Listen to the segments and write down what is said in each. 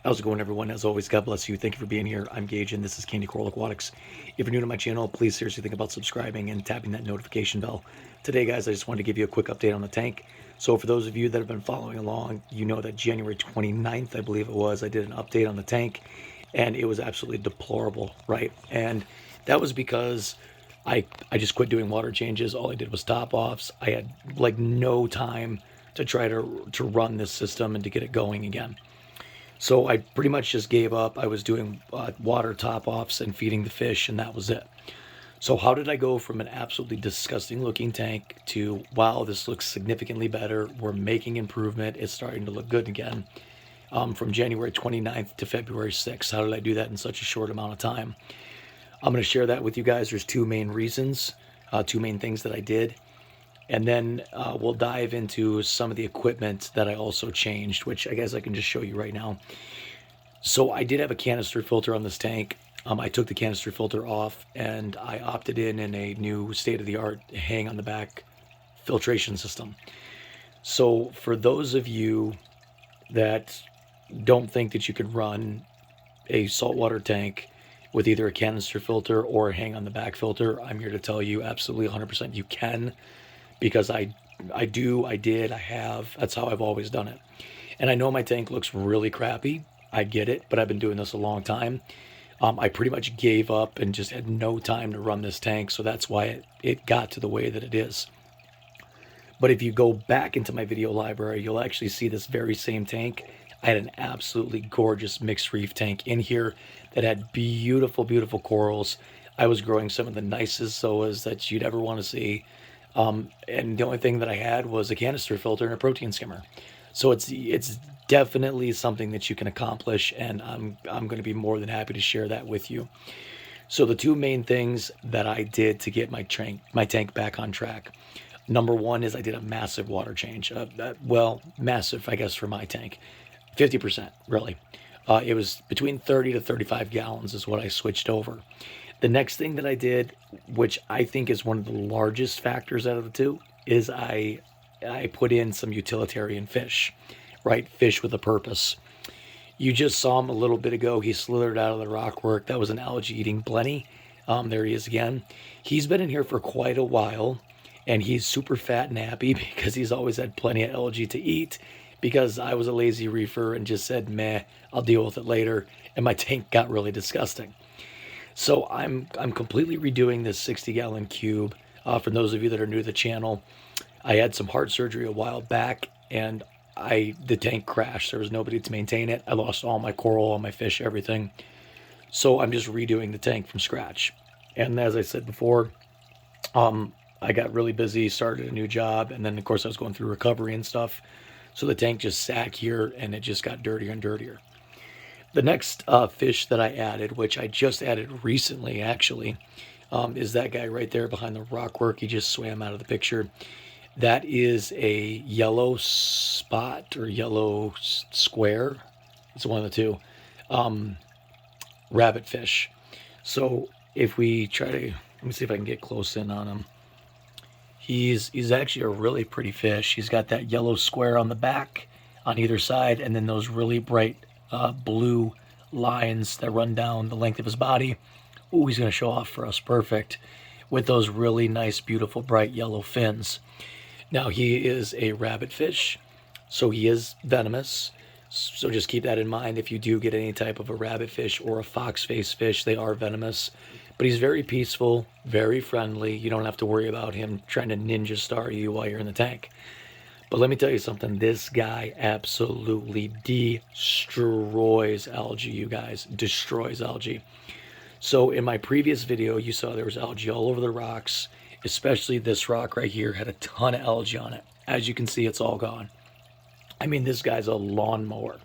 How's it going, everyone? As always, God bless you. Thank you for being here. I'm Gage, and this is Candy Coral Aquatics. If you're new to my channel, please seriously think about subscribing and tapping that notification bell. Today, guys, I just wanted to give you a quick update on the tank. So for those of you that have been following along, you know that January 29th, I believe it was, I did an update on the tank, and it was absolutely deplorable, right? And that was because I just quit doing water changes. All I did was top offs. I had like no time to try to run this system and to get it going again. So I pretty much just gave up. I was doing water top offs and feeding the fish, and that was it. So how did I go from an absolutely disgusting looking tank to, wow, this looks significantly better. We're making improvement. It's starting to look good again. From January 29th to February 6th. How did I do that in such a short amount of time? I'm going to share that with you guys. There's two main reasons, two main things that I did. And then we'll dive into some of the equipment that I also changed, which I guess I can just show you right now. So I did have a canister filter on this tank. I took the canister filter off and I opted in a new state-of-the-art hang on the back filtration system. So for those of you that don't think that you could run a saltwater tank with either a canister filter or a hang on the back filter, I'm here to tell you absolutely 100% you can, because I did, I have. That's how I've always done it. And I know my tank looks really crappy. I get it, but I've been doing this a long time. I pretty much gave up and just had no time to run this tank, so that's why it got to the way that it is. But if you go back into my video library, you'll actually see this very same tank. I had an absolutely gorgeous mixed reef tank in here that had beautiful, beautiful corals. I was growing some of the nicest zoas that you'd ever want to see. And the only thing that I had was a canister filter and a protein skimmer. So it's definitely something that you can accomplish, and I'm going to be more than happy to share that with you. So the two main things that I did to get my tank back on track. Number one is I did a massive water change. Well, massive, I guess, for my tank. 50%, really. It was between 30 to 35 gallons is what I switched over. The next thing that I did, which I think is one of the largest factors out of the two, is I put in some utilitarian fish, right? Fish with a purpose. You just saw him a little bit ago. He slithered out of the rockwork. That was an algae-eating blenny. There he is again. He's been in here for quite a while, and he's super fat and happy because he's always had plenty of algae to eat, because I was a lazy reefer and just said, meh, I'll deal with it later, and my tank got really disgusting. So I'm completely redoing this 60-gallon cube. For those of you that are new to the channel, I had some heart surgery a while back, and the tank crashed. There was nobody to maintain it. I lost all my coral, all my fish, everything. So I'm just redoing the tank from scratch. And as I said before, I got really busy, started a new job, and then of course I was going through recovery and stuff. So the tank just sat here and it just got dirtier and dirtier. The next fish that I added, which I just added recently actually, is that guy right there behind the rockwork. He just swam out of the picture. That is a yellow spot or yellow square. It's one of the two. Rabbit fish. So if we try to, let me see if I can get close in on him. He's actually a really pretty fish. He's got that yellow square on the back on either side, and then those really bright blue lines that run down the length of his body. Ooh, he's going to show off for us perfect with those really nice, beautiful, bright yellow fins. Now, he is a rabbit fish, so he is venomous. So just keep that in mind. If you do get any type of a rabbit fish or a fox-face fish, they are venomous. But he's very peaceful, very friendly. You don't have to worry about him trying to ninja star you while you're in the tank. But let me tell you something. This guy absolutely destroys algae, you guys. Destroys algae. So in my previous video, you saw there was algae all over the rocks. Especially this rock right here had a ton of algae on it. As you can see, it's all gone. I mean, this guy's a lawnmower.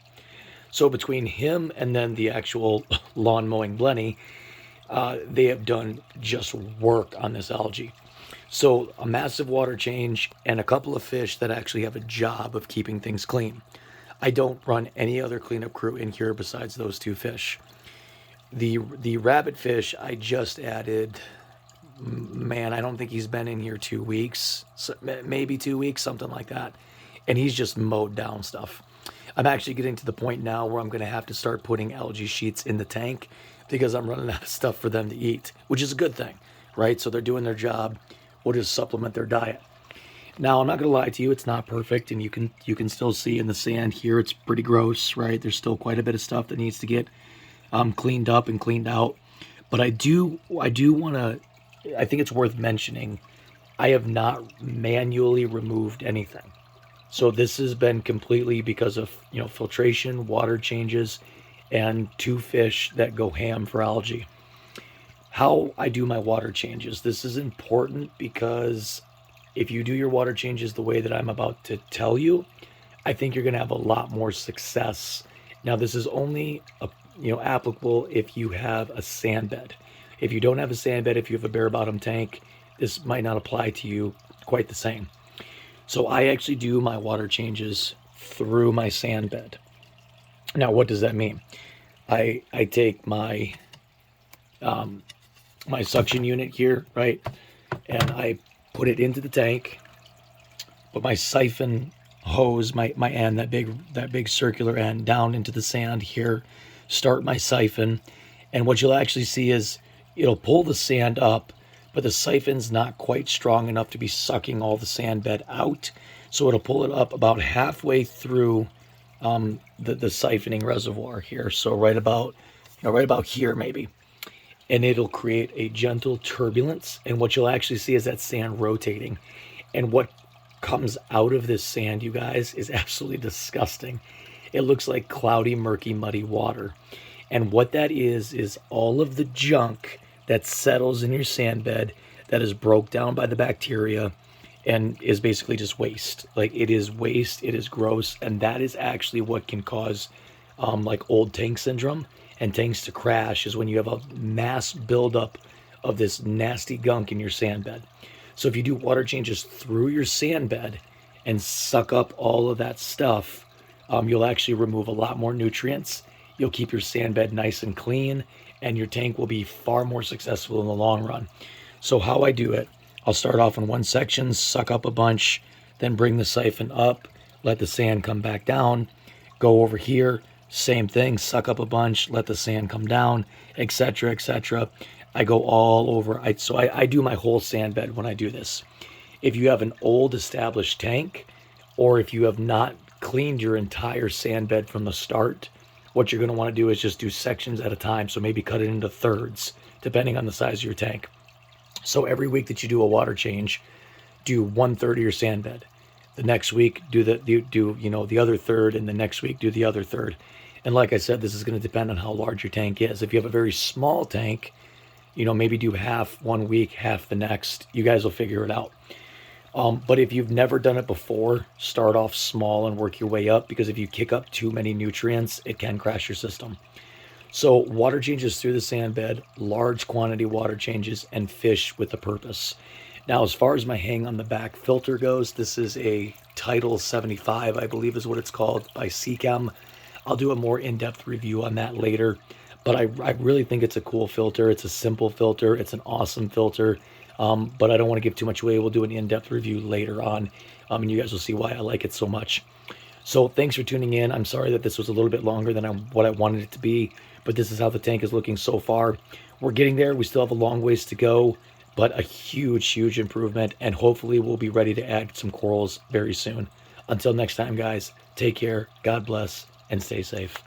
So between him and then the actual lawn mowing blenny, they have done just work on this algae. So a massive water change and a couple of fish that actually have a job of keeping things clean. I don't run any other cleanup crew in here besides those two fish. The rabbit fish I just added, man, I don't think he's been in here 2 weeks, maybe 2 weeks, something like that. And he's just mowed down stuff. I'm actually getting to the point now where I'm going to have to start putting algae sheets in the tank because I'm running out of stuff for them to eat, which is a good thing, right? So they're doing their job. We'll just supplement their diet. Now, I'm not going to lie to you, it's not perfect, and you can still see in the sand here, it's pretty gross, right? There's still quite a bit of stuff that needs to get cleaned up and cleaned out. But I do want to, I think it's worth mentioning, I have not manually removed anything. So this has been completely because of, filtration, water changes, and 2 fish that go ham for algae. How I do my water changes. This is important because if you do your water changes the way that I'm about to tell you, I think you're going to have a lot more success. Now, this is only applicable if you have a sand bed. If you don't have a sand bed, if you have a bare bottom tank, this might not apply to you quite the same. So I actually do my water changes through my sand bed. Now, what does that mean? I take my my suction unit here, right, and I put it into the tank, put my siphon hose, my end, that big circular end, down into the sand here, start my siphon, and what you'll actually see is it'll pull the sand up, but the siphon's not quite strong enough to be sucking all the sand bed out, so it'll pull it up about halfway through the siphoning reservoir here, so right about here maybe, and it'll create a gentle turbulence, and what you'll actually see is that sand rotating, and what comes out of this sand, you guys, is absolutely disgusting. It looks like cloudy, murky, muddy water, and what that is all of the junk that settles in your sand bed that is broke down by the bacteria and is basically just waste. Like, it is waste, it is gross, and that is actually what can cause like old tank syndrome and tanks to crash, is when you have a mass buildup of this nasty gunk in your sand bed. So if you do water changes through your sand bed and suck up all of that stuff, you'll actually remove a lot more nutrients. You'll keep your sand bed nice and clean, and your tank will be far more successful in the long run. So how I do it, I'll start off in one section, suck up a bunch, then bring the siphon up, let the sand come back down, go over here, same thing, suck up a bunch, let the sand come down, etc., etc. I go all over. So I do my whole sand bed when I do this. If you have an old established tank, or if you have not cleaned your entire sand bed from the start, what you're going to want to do is just do sections at a time. So maybe cut it into thirds, depending on the size of your tank. So every week that you do a water change, do 1/3 of your sand bed. The next week, do the other third, and the next week do the other third. And like I said, this is going to depend on how large your tank is. If you have a very small tank, maybe do half one week, half the next. You guys will figure it out. But if you've never done it before, start off small and work your way up, because if you kick up too many nutrients, it can crash your system. So water changes through the sand bed, large quantity water changes, and fish with a purpose. Now, as far as my hang on the back filter goes, this is a Tidal 75, I believe is what it's called, by Seachem. I'll do a more in-depth review on that later, but I really think it's a cool filter. It's a simple filter. It's an awesome filter, but I don't want to give too much away. We'll do an in-depth review later on, and you guys will see why I like it so much. So thanks for tuning in. I'm sorry that this was a little bit longer than what I wanted it to be, but this is how the tank is looking so far. We're getting there. We still have a long ways to go, but a huge, huge improvement, and hopefully we'll be ready to add some corals very soon. Until next time, guys, take care, God bless, and stay safe.